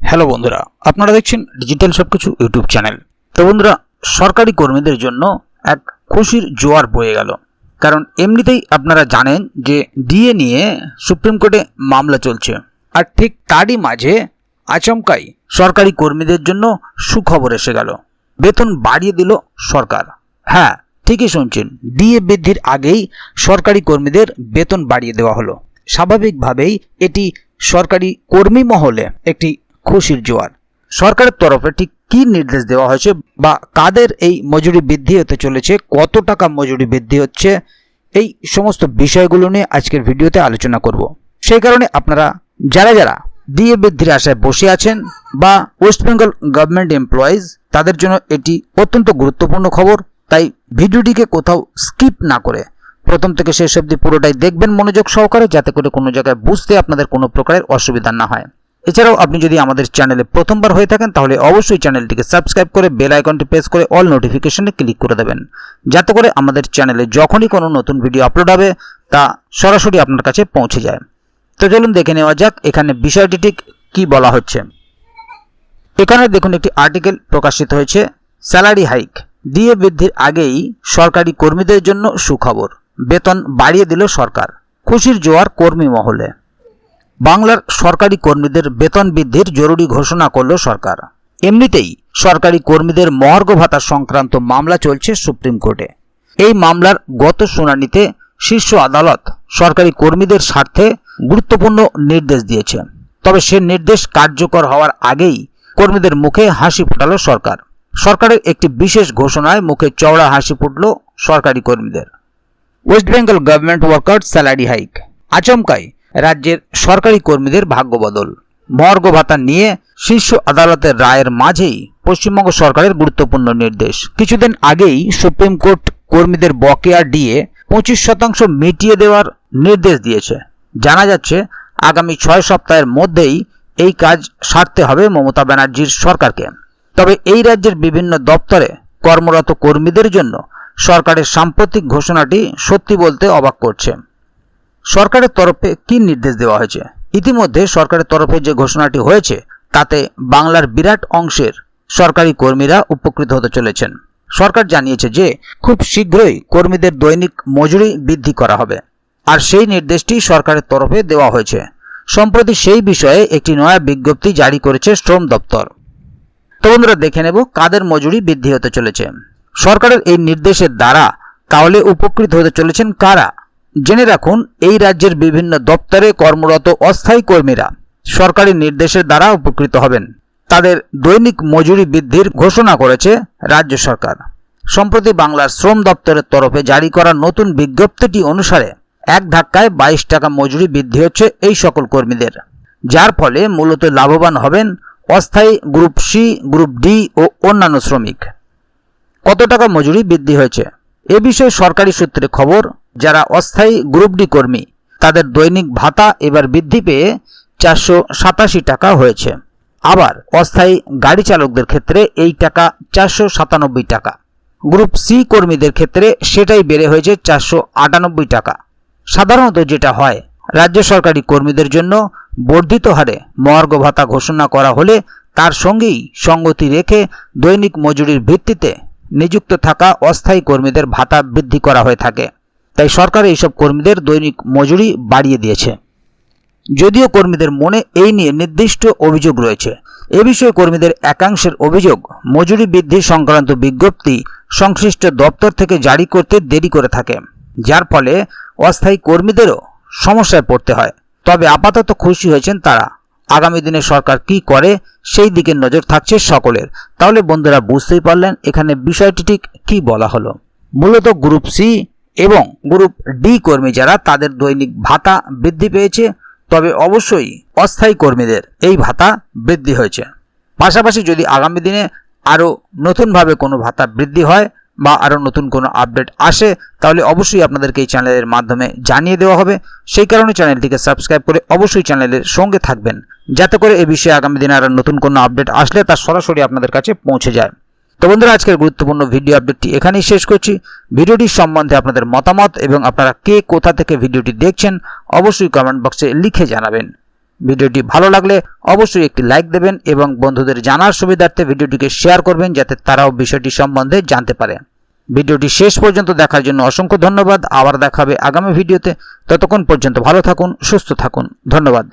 Hello বন্ধুরা, আপনারা দেখছেন ডিজিটাল সবকিছু ইউটিউব চ্যানেল। তো বন্ধুরা, সরকারি কর্মীদের জন্য এক খুশির জোয়ার বয়ে গেল। কারণ এমনিতেই আপনারা জানেন যে ডিএ নিয়ে সুপ্রিম কোর্টে মামলা চলছে, আর ঠিক তারই মাঝে আচমকাই সরকারি কর্মীদের জন্য সুখবর এসে গেল। বেতন বাড়িয়ে দিল সরকার। হ্যাঁ, ঠিকই শুনছেন, ডিএ বৃদ্ধির আগেই সরকারি কর্মীদের বেতন বাড়িয়ে দেওয়া হলো। স্বাভাবিকভাবেই এটি সরকারি কর্মী মহলে একটি খুশির জোয়ার। সরকারের তরফে ঠিক কি নির্দেশ দেওয়া হয়েছে বা কাদের এই মজুরি বৃদ্ধি হতে চলেছে, কত টাকা মজুরি বৃদ্ধি হচ্ছে, এই সমস্ত বিষয়গুলো নিয়ে আজকের ভিডিওতে আলোচনা করব। সেই কারণে আপনারা যারা ডিএ বৃদ্ধির আশায় বসে আছেন বা ওয়েস্ট বেঙ্গল গভর্নমেন্ট এমপ্লয়িজ, তাদের জন্য এটি অত্যন্ত গুরুত্বপূর্ণ খবর। তাই ভিডিওটিকে কোথাও স্কিপ না করে প্রথম থেকে শেষ অবধি পুরোটাই দেখবেন মনোযোগ সহকারে, যাতে করে কোনো জায়গায় বুঝতে আপনাদের কোনো প্রকারের অসুবিধা না হয়। এছাড়াও আপনি যদি আমাদের চ্যানেলে প্রথমবার হয়ে থাকেন তাহলে অবশ্যই চ্যানেলটিকে সাবস্ক্রাইব করে বেল আইকনটি প্রেস করে অল নোটিফিকেশনে ক্লিক করে দেবেন, যাতে করে আমাদের চ্যানেলে যখনই কোনো নতুন ভিডিও আপলোড হবে তা সরাসরি আপনার কাছে পৌঁছে যায়। তো চলুন দেখে নেওয়া যাক এখানে বিষয়টি ঠিক কী বলা হচ্ছে। এখানে দেখুন একটি আর্টিকেল প্রকাশিত হয়েছে, স্যালারি হাইক, ডিএ বৃদ্ধির আগেই সরকারি কর্মীদের জন্য সুখবর, বেতন বাড়িয়ে দিল সরকার, খুশির জোয়ার কর্মী মহলে। বাংলার সরকারি কর্মীদের বেতন বৃদ্ধির জরুরি ঘোষণা করল সরকার। এমনিতেই সরকারি কর্মীদের মহার্ঘ ভাতা সংক্রান্ত মামলা চলছে সুপ্রিম কোর্টে। এই মামলার গত শুনানিতে শীর্ষ আদালত সরকারি কর্মীদের স্বার্থে গুরুত্বপূর্ণ নির্দেশ দিয়েছে। তবে সে নির্দেশ কার্যকর হওয়ার আগেই কর্মীদের মুখে হাসি ফোটালো সরকার। সরকারের একটি বিশেষ ঘোষণায় মুখে চওড়া হাসি ফুটল সরকারি কর্মীদের। West Bengal government workers salary hike, আচমকাই রাজ্যের সরকারি কর্মীদের ভাগ্য বদল। মহার্ঘ ভাতা নিয়ে শীর্ষ আদালতের রায়ের মাঝেই পশ্চিমবঙ্গ সরকারের গুরুত্বপূর্ণ নির্দেশ। কিছুদিন আগেই সুপ্রিম কোর্ট কর্মীদের বকেয়া ডিএ 25% মিটিয়ে দেওয়ার নির্দেশ দিয়েছে। জানা যাচ্ছে আগামী 6 সপ্তাহের মধ্যেই এই কাজ সারতে হবে মমতা ব্যানার্জির সরকারকে। তবে এই রাজ্যের বিভিন্ন দপ্তরে কর্মরত কর্মীদের জন্য সরকারের সাম্প্রতিক ঘোষণাটি সত্যি বলতে অবাক করছে। সরকারের তরফে কি নির্দেশ দেওয়া হয়েছে? ইতিমধ্যে সরকারের তরফে যে ঘোষণাটি হয়েছে তাতে বাংলার বিরাট অংশের সরকারি কর্মীরা উপকৃত হতে চলেছেন। সরকার জানিয়েছে যে খুব শীঘ্রই কর্মীদের দৈনিক মজুরি বৃদ্ধি করা হবে, আর সেই নির্দেশটি সরকারের তরফে দেওয়া হয়েছে। সম্প্রতি সেই বিষয়ে একটি নয়া বিজ্ঞপ্তি জারি করেছে শ্রম দপ্তর। তো বন্ধুরা, দেখে নেব কাদের মজুরি বৃদ্ধি হতে চলেছে। সরকারের এই নির্দেশের দ্বারা তাহলে উপকৃত হতে চলেছেন কারা? জেনে রাখুন, এই রাজ্যের বিভিন্ন দপ্তরে কর্মরত অস্থায়ী কর্মীরা সরকারি নির্দেশের দ্বারা উপকৃত হবেন। তাদের দৈনিক মজুরি বৃদ্ধির ঘোষণা করেছে রাজ্য সরকার। সম্প্রতি বাংলার শ্রম দপ্তরের তরফে জারি করা নতুন বিজ্ঞপ্তিটি অনুসারে এক ধাক্কায় 22 টাকা মজুরি বৃদ্ধি হচ্ছে এই সকল কর্মীদের, যার ফলে মূলত লাভবান হবেন অস্থায়ী গ্রুপ সি, গ্রুপ ডি ও অন্যান্য শ্রমিক। কত টাকা মজুরি বৃদ্ধি হয়েছে এ বিষয়ে সরকারি সূত্রে খবর, যারা অস্থায়ী গ্রুপ ডি কর্মী তাদের দৈনিক ভাতা এবার বৃদ্ধি পেয়ে 487 টাকা হয়েছে। আবার অস্থায়ী গাড়ি চালকদের ক্ষেত্রে এই টাকা 497 টাকা। গ্রুপ সি কর্মীদের ক্ষেত্রে সেটাই বেড়ে হয়েছে 498 টাকা। সাধারণত যেটা হয়, রাজ্য সরকারি কর্মীদের জন্য বর্ধিত হারে মহার্ঘ ভাতা ঘোষণা করা হলে তার সঙ্গেই সঙ্গতি রেখে দৈনিক মজুরির ভিত্তিতে নিযুক্ত থাকা অস্থায়ী কর্মীদের ভাতা বৃদ্ধি করা হয়ে থাকে। তাই সরকার এইসব কর্মীদের দৈনিক মজুরি বাড়িয়ে দিয়েছে। যদিও কর্মীদের মনে এই নিয়ে নির্দিষ্ট অভিযোগ রয়েছে। এ বিষয়ে কর্মীদের একাংশের অভিযোগ, মজুরি বৃদ্ধি সংক্রান্ত বিজ্ঞপ্তি সংশ্লিষ্ট দপ্তর থেকে জারি করতে দেরি করে থাকে, যার ফলে অস্থায়ী কর্মীদেরও সমস্যায় পড়তে হয়। তবে আপাতত খুশি হয়েছেন তারা। আগামী দিনে সরকার কি করে সেই দিকে নজর থাকছে সকলের। তাহলে বন্ধুরা, বুঝতেই পারলেন এখানে বিষয়টি ঠিক কি বলা হলো। মূলত গ্রুপ সি এবং গ্রুপ ডি কর্মী যারা, তাদের দৈনিক ভাতা বৃদ্ধি পেয়েছে। তবে অবশ্যই অস্থায়ী কর্মীদের এই ভাতা বৃদ্ধি হয়েছে। পাশাপাশি যদি আগামী দিনে আরও নতুনভাবে কোনো ভাতা বৃদ্ধি হয় বা আরও নতুন কোনো আপডেট আসে তাহলে অবশ্যই আপনাদেরকে এই চ্যানেলের মাধ্যমে জানিয়ে দেওয়া হবে। সেই কারণে চ্যানেলটিকে সাবস্ক্রাইব করে অবশ্যই চ্যানেলের সঙ্গে থাকবেন, যাতে করে এ বিষয়ে আগামী দিনে আরও নতুন কোনো আপডেট আসলে তা সরাসরি আপনাদের কাছে পৌঁছে যায়। তো বন্ধুরা, আজকের গুরুত্বপূর্ণ ভিডিও আপডেটটি এখানেই শেষ করছি। ভিডিওটির সম্বন্ধে আপনাদের মতামত এবং আপনারা কে কোথা থেকে ভিডিওটি দেখছেন অবশ্যই কমেন্ট বক্সে লিখে জানাবেন। ভিডিওটি ভালো লাগলে অবশ্যই একটি লাইক দেবেন এবং বন্ধুদের জানার সুবিধার্থে ভিডিওটিকে শেয়ার করবেন যাতে তারাও বিষয়টি সম্বন্ধে জানতে পারে। ভিডিওটি শেষ পর্যন্ত দেখার জন্য অসংখ্য ধন্যবাদ। আবার দেখা হবে আগামী ভিডিওতে। ততক্ষণ পর্যন্ত ভালো থাকুন, সুস্থ থাকুন। ধন্যবাদ।